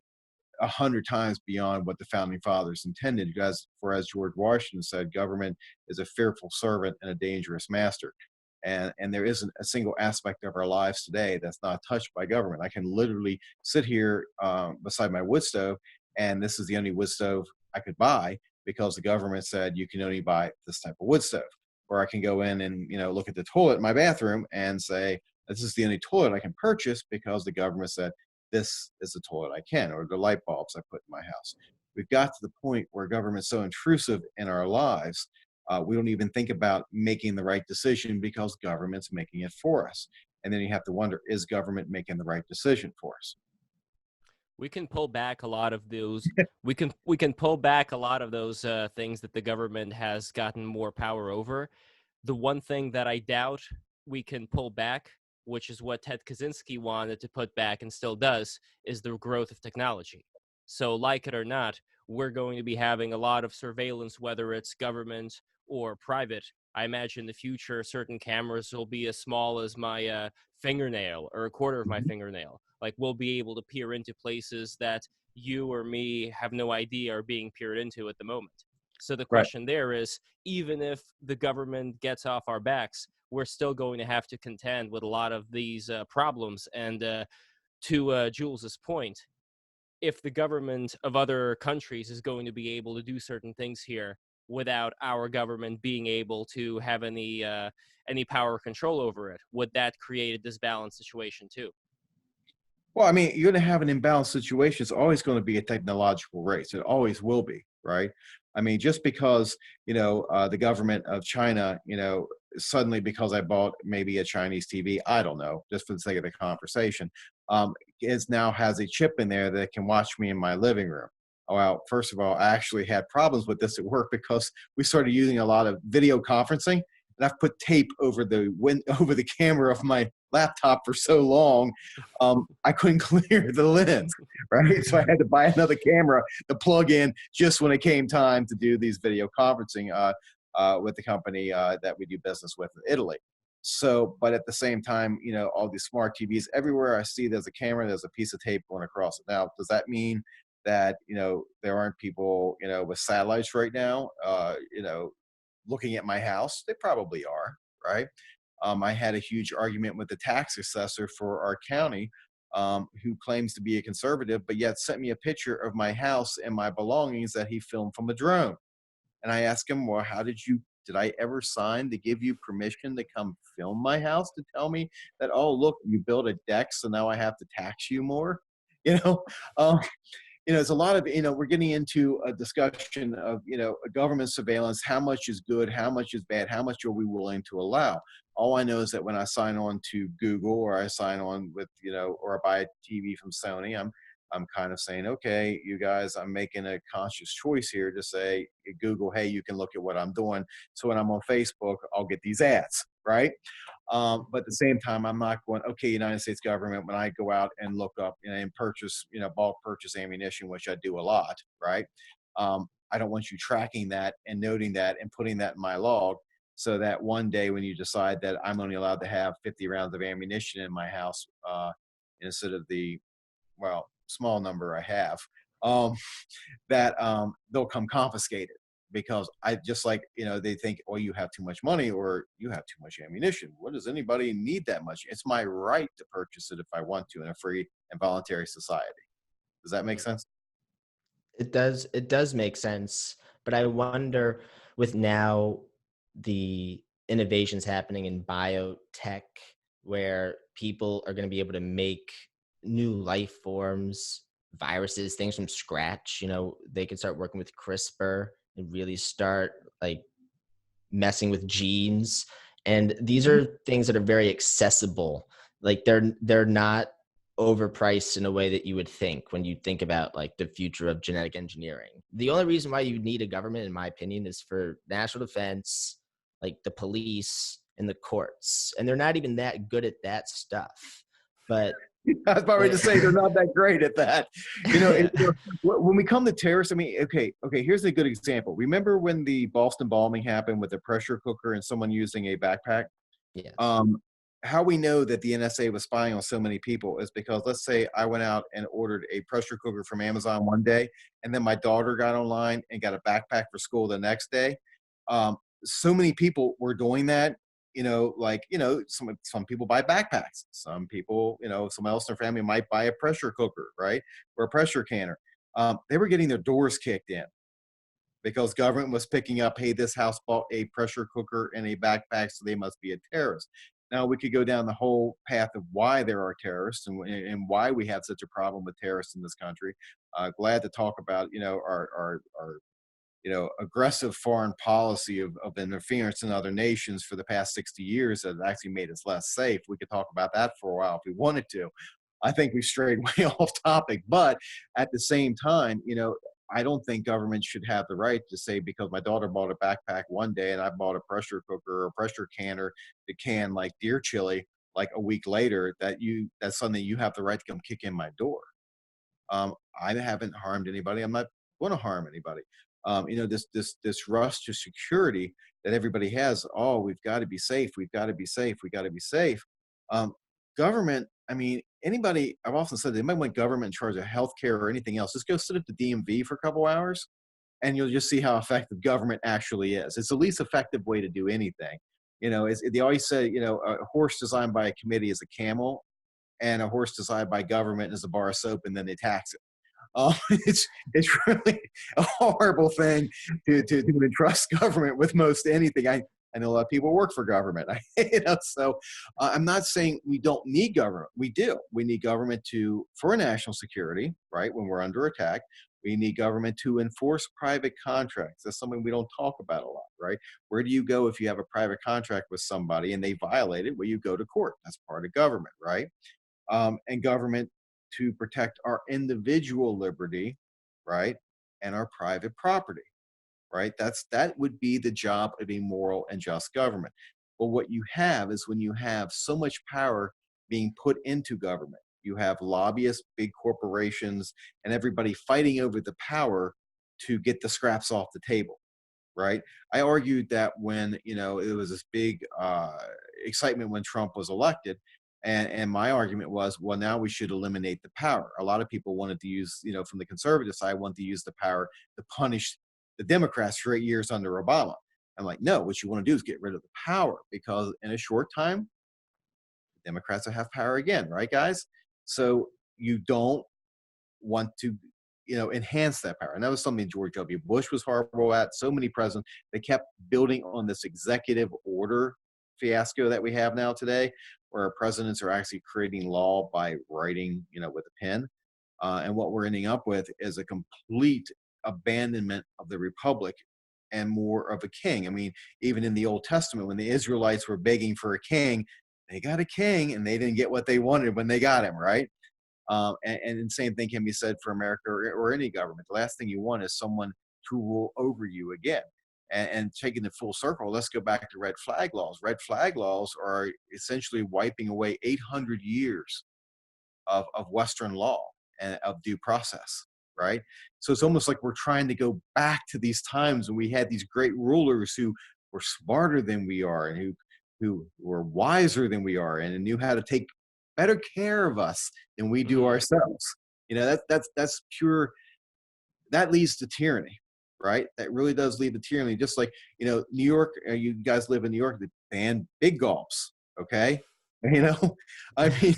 100 times beyond what the founding fathers intended. Because, for as George Washington said, government is a fearful servant and a dangerous master. And there isn't a single aspect of our lives today that's not touched by government. I can literally sit here beside my wood stove, and this is the only wood stove I could buy because the government said you can only buy this type of wood stove. Or I can go in and look at the toilet in my bathroom and say this is the only toilet I can purchase because the government said this is the toilet I can, or the light bulbs I put in my house. We've got to the point where government's so intrusive in our lives, we don't even think about making the right decision because government's making it for us. And then you have to wonder, is government making the right decision for us? We can pull back a lot of those. we can pull back a lot of those things that the government has gotten more power over. The one thing that I doubt we can pull back, which is what Ted Kaczynski wanted to put back and still does, is the growth of technology. So, like it or not, we're going to be having a lot of surveillance, whether it's government or private. I imagine in the future, certain cameras will be as small as my fingernail or a quarter of my fingernail. Like, we'll be able to peer into places that you or me have no idea are being peered into at the moment. So the question there is, even if the government gets off our backs, we're still going to have to contend with a lot of these problems. And to Jules's point, if the government of other countries is going to be able to do certain things here without our government being able to have any power or control over it, would that create a disbalanced situation too? Well, I mean, you're going to have an imbalanced situation. It's always going to be a technological race. It always will be, right? I mean, just because, the government of China, suddenly because I bought maybe a Chinese TV, I don't know, just for the sake of the conversation, is now has a chip in there that can watch me in my living room. Well, first of all, I actually had problems with this at work because we started using a lot of video conferencing, and I've put tape over the camera of my laptop for so long, I couldn't clear the lens, right? So I had to buy another camera to plug in just when it came time to do these video conferencing with the company that we do business with in Italy. So, but at the same time, all these smart TVs, everywhere I see there's a camera, there's a piece of tape going across it. Now, does that mean that, there aren't people, with satellites right now, looking at my house? They probably are, right? I had a huge argument with the tax assessor for our county, who claims to be a conservative, but yet sent me a picture of my house and my belongings that he filmed from a drone. And I asked him, well, did I ever sign to give you permission to come film my house to tell me that, oh, look, you built a deck, so now I have to tax you more? It's a lot of, we're getting into a discussion of, government surveillance, how much is good, how much is bad, how much are we willing to allow? All I know is that when I sign on to Google, or I sign on with, or I buy a TV from Sony, I'm kind of saying, okay, you guys, I'm making a conscious choice here to say, Google, hey, you can look at what I'm doing. So when I'm on Facebook, I'll get these ads, right? But at the same time, I'm not going, okay, United States government, when I go out and look up and purchase, bulk purchase ammunition, which I do a lot, right? I don't want you tracking that and noting that and putting that in my log, so that one day when you decide that I'm only allowed to have 50 rounds of ammunition in my house, instead of the, well, small number I have, um, that they'll come confiscate it. Because I just, like, they think, oh, you have too much money or you have too much ammunition. What does anybody need that much? It's my right to purchase it if I want to in a free and voluntary society. Does that make sense? It does. It does make sense. But I wonder, with now the innovations happening in biotech, where people are going to be able to make new life forms, viruses, things from scratch. They can start working with CRISPR and really start like messing with genes. And these are things that are very accessible. Like they're not overpriced in a way that you would think when you think about like the future of genetic engineering. The only reason why you need a government, in my opinion, is for national defense, like the police and the courts. And they're not even that good at that stuff. But I was about to say they're not that great at that. When we come to terrorists, I mean, okay, here's a good example. Remember when the Boston bombing happened with a pressure cooker and someone using a backpack? yes. How we know that the NSA was spying on so many people is because, let's say I went out and ordered a pressure cooker from Amazon one day, and then my daughter got online and got a backpack for school the next day. So many people were doing that. Some people buy backpacks. Some people, someone else in their family might buy a pressure cooker, right? Or a pressure canner. They were getting their doors kicked in because government was picking up, hey, this house bought a pressure cooker and a backpack, so they must be a terrorist. Now we could go down the whole path of why there are terrorists and why we have such a problem with terrorists in this country. Glad to talk about, our aggressive foreign policy of interference in other nations for the past 60 years that has actually made us less safe. We could talk about that for a while if we wanted to. I think we strayed way off topic, but at the same time, I don't think government should have the right to say, because my daughter bought a backpack one day and I bought a pressure cooker or a pressure canner to can like deer chili like a week later, that's something you have the right to come kick in my door. I haven't harmed anybody. I'm not going to harm anybody. This rush to security that everybody has. Oh, we've got to be safe. We've got to be safe. We got to be safe. Government. I mean, anybody. I've often said they might want government in charge of healthcare or anything else. Just go sit at the DMV for a couple hours, and you'll just see how effective government actually is. It's the least effective way to do anything. They always say, a horse designed by a committee is a camel, and a horse designed by government is a bar of soap, and then they tax it. It's really a horrible thing to entrust government with most anything. I know a lot of people work for government. So I'm not saying we don't need government. We do. We need government for national security, right? When we're under attack, we need government to enforce private contracts. That's something we don't talk about a lot, right? Where do you go if you have a private contract with somebody and they violate it? Well, you go to court. That's part of government, right? And government to protect our individual liberty, right, and our private property, right? That would be the job of a moral and just government. But what you have is when you have so much power being put into government, you have lobbyists, big corporations, and everybody fighting over the power to get the scraps off the table, right? I argued that when it was this big excitement when Trump was elected. And my argument was, well, now we should eliminate the power. A lot of people wanted to use, from the conservative side, want to use the power to punish the Democrats for 8 years under Obama. I'm like, no, what you want to do is get rid of the power, because in a short time, the Democrats will have power again, right, guys? So you don't want to, enhance that power. And that was something George W. Bush was horrible at. So many presidents, they kept building on this executive order fiasco that we have now today, where our presidents are actually creating law by writing, with a pen. And what we're ending up with is a complete abandonment of the republic and more of a king. I mean, even in the Old Testament, when the Israelites were begging for a king, they got a king and they didn't get what they wanted when they got him, right? And the same thing can be said for America or any government. The last thing you want is someone to rule over you again. And taking the full circle, let's go back to red flag laws. Red flag laws are essentially wiping away 800 years of Western law and of due process, right? So it's almost like we're trying to go back to these times when we had these great rulers who were smarter than we are and who were wiser than we are and knew how to take better care of us than we do ourselves. You know, that's pure, that leads to tyranny, right? That really does lead to tyranny. Just like, you know, New York, you guys live in New York, they ban big gulps, okay? You know, I mean,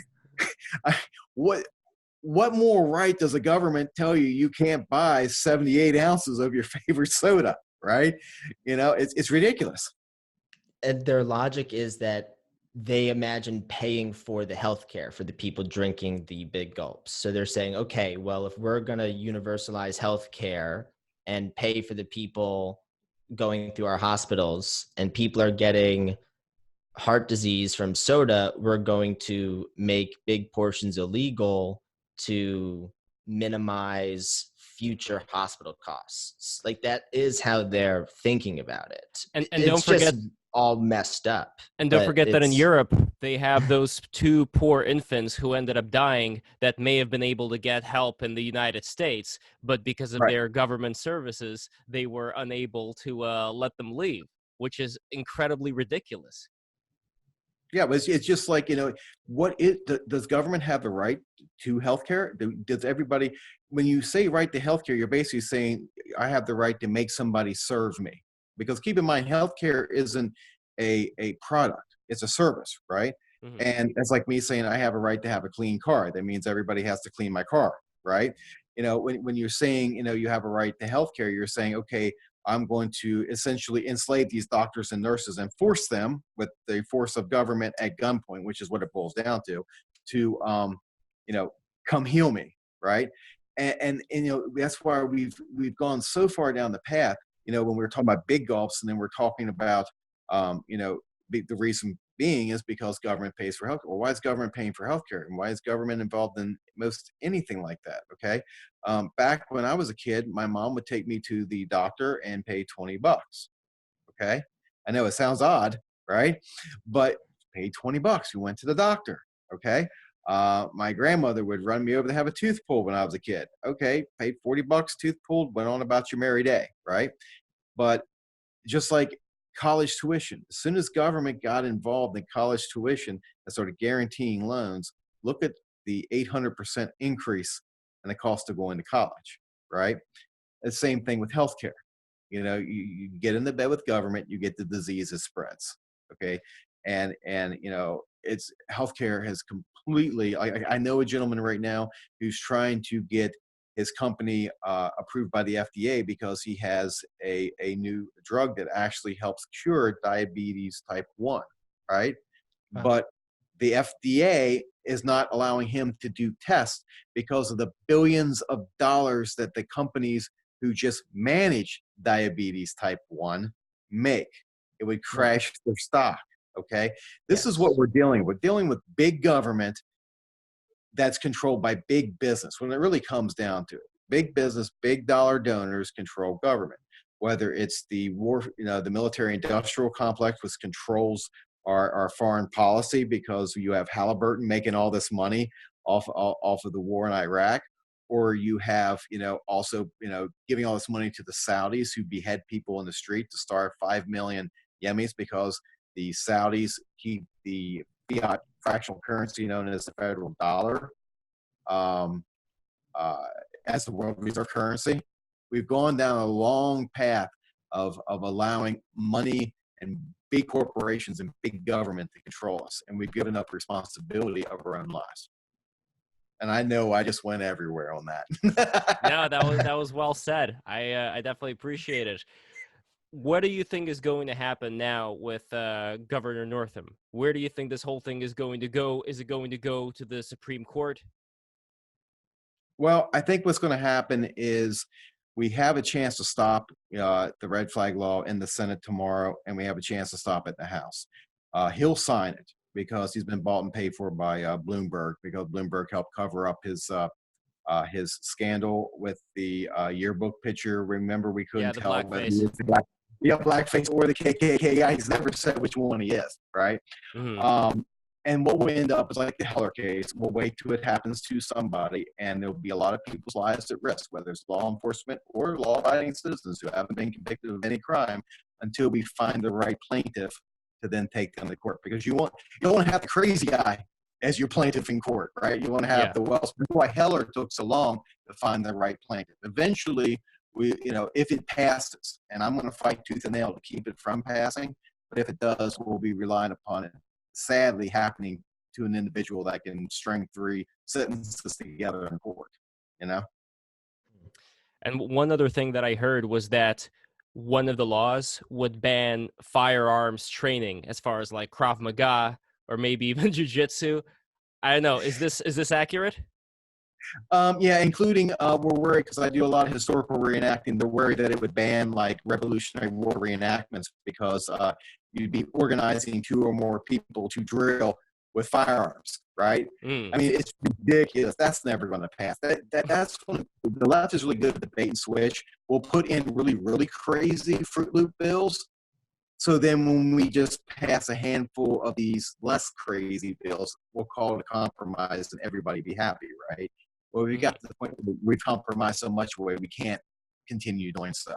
what more right does the government tell you you can't buy 78 ounces of your favorite soda, right? You know, it's ridiculous. And their logic is that they imagine paying for the healthcare for the people drinking the big gulps. So they're saying, okay, well, if we're going to universalize healthcare and pay for the people going through our hospitals and people are getting heart disease from soda, we're going to make big portions illegal to minimize future hospital costs. Like that is how they're thinking about it. And It's don't forget, just all messed up. and don't but forget that in it's- Europe they have those two poor infants who ended up dying that may have been able to get help in the United States, but because of Right. their government services, they were unable to let them leave, which is incredibly ridiculous. Yeah, but it's just like, you know, does government have the right to healthcare? Does everybody, when you say right to healthcare, you're basically saying I have the right to make somebody serve me. Because keep in mind, healthcare isn't a product; it's a service, right? Mhm. And it's like me saying I have a right to have a clean car. That means everybody has to clean my car, right? You know, when you're saying, you know, you have a right to healthcare, you're saying, okay, I'm going to essentially enslave these doctors and nurses and force them with the force of government at gunpoint, which is what it boils down to you know, come heal me, right? And you know, that's why we've gone so far down the path. You know, when we were talking about big gulps, and then we're talking about, you know, the reason being is because government pays for healthcare. Well, why is government paying for healthcare, and why is government involved in most anything like that? Okay, back when I was a kid, my mom would take me to the doctor and pay $20. Okay, I know it sounds odd, right? But paid $20. We went to the doctor. Okay, my grandmother would run me over to have a tooth pulled when I was a kid. Okay, paid $40, tooth pulled, went on about your merry day, right? But just like college tuition, as soon as government got involved in college tuition and started guaranteeing loans, look at the 800% increase in the cost of going to college, right? The same thing with healthcare. You know, you get in the bed with government, you get the disease, it spreads. Okay, and you know, it's healthcare has completely. I know a gentleman right now who's trying to get his company approved by the FDA because he has a new drug that actually helps cure diabetes type 1, right? Wow. But the FDA is not allowing him to do tests because of the billions of dollars that the companies who just manage diabetes type 1 make. It would crash their stock, okay? This is what Yes. we're dealing with. We're dealing with big government that's controlled by big business when it really comes down to it. Big business, big dollar donors control government, whether it's the war, you know, the military industrial complex, which controls our foreign policy because you have Halliburton making all this money off of the war in Iraq, or you have, you know, also, you know, giving all this money to the Saudis who behead people in the street to starve 5 million Yemenis because the Saudis keep the fiat fractional currency known as the federal dollar um, as the world reserve currency. We've gone down a long path of allowing money and big corporations and big government to control us, and we've given up responsibility of our own lives. And I know I just went everywhere on that. No, that was well said. I definitely appreciate it. What do you think is going to happen now with Governor Northam? Where do you think this whole thing is going to go? Is it going to go to the Supreme Court? Well, I think what's going to happen is we have a chance to stop the red flag law in the Senate tomorrow, and we have a chance to stop it in the House. He'll sign it because he's been bought and paid for by Bloomberg, because Bloomberg helped cover up his scandal with the yearbook picture. Remember, we Yeah, couldn't the tell whether he blackface. was the blackface or the KKK guy. He's never said which one he is, right? Mhm. And what will end up is like the Heller case. We'll wait till it happens to somebody, and there'll be a lot of people's lives at risk, whether it's law enforcement or law-abiding citizens who haven't been convicted of any crime, until we find the right plaintiff to then take them to court. Because you don't want to have the crazy guy as your plaintiff in court, right? You want to have Yeah. the Wells. That's why Heller took so long to find the right plaintiff. Eventually, if it passes, and I'm going to fight tooth and nail to keep it from passing, but if it does, we'll be relying upon it sadly happening to an individual that can string 3 sentences together in court, you know? And one other thing that I heard was that one of the laws would ban firearms training, as far as like Krav Maga or maybe even jujitsu. I don't know. Is this accurate? Yeah, including we're worried, because I do a lot of historical reenacting. They're worried that it would ban like Revolutionary War reenactments, because you'd be organizing 2 or more people to drill with firearms, right? I mean, it's ridiculous. That's never going to pass. That's the left is really good at the bait and switch. We'll put in really, really crazy Fruit Loop bills. So then when we just pass a handful of these less crazy bills, we'll call it a compromise and everybody be happy, right? Well, we got to the point where we've compromised so much where we can't continue doing so.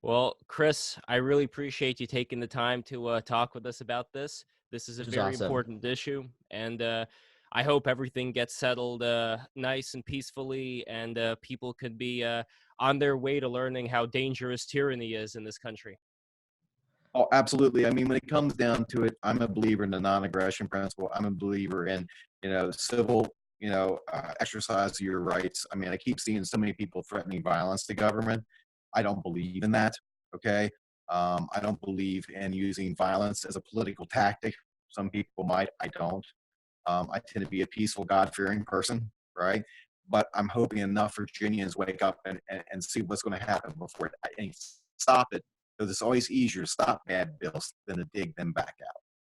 Well, Chris, I really appreciate you taking the time to talk with us about this. This is a very awesome. important issue, and I hope everything gets settled nice and peacefully, and people could be on their way to learning how dangerous tyranny is in this country. Oh, absolutely. I mean, when it comes down to it, I'm a believer in the non-aggression principle. I'm a believer in, civil, exercise of your rights. I mean, I keep seeing so many people threatening violence to government. I don't believe in that. Okay. I don't believe in using violence as a political tactic. Some people might. I don't. I tend to be a peaceful, God-fearing person, right? But I'm hoping enough Virginians wake up and see what's going to happen before it, and stop it. Because it's always easier to stop bad bills than to dig them back out.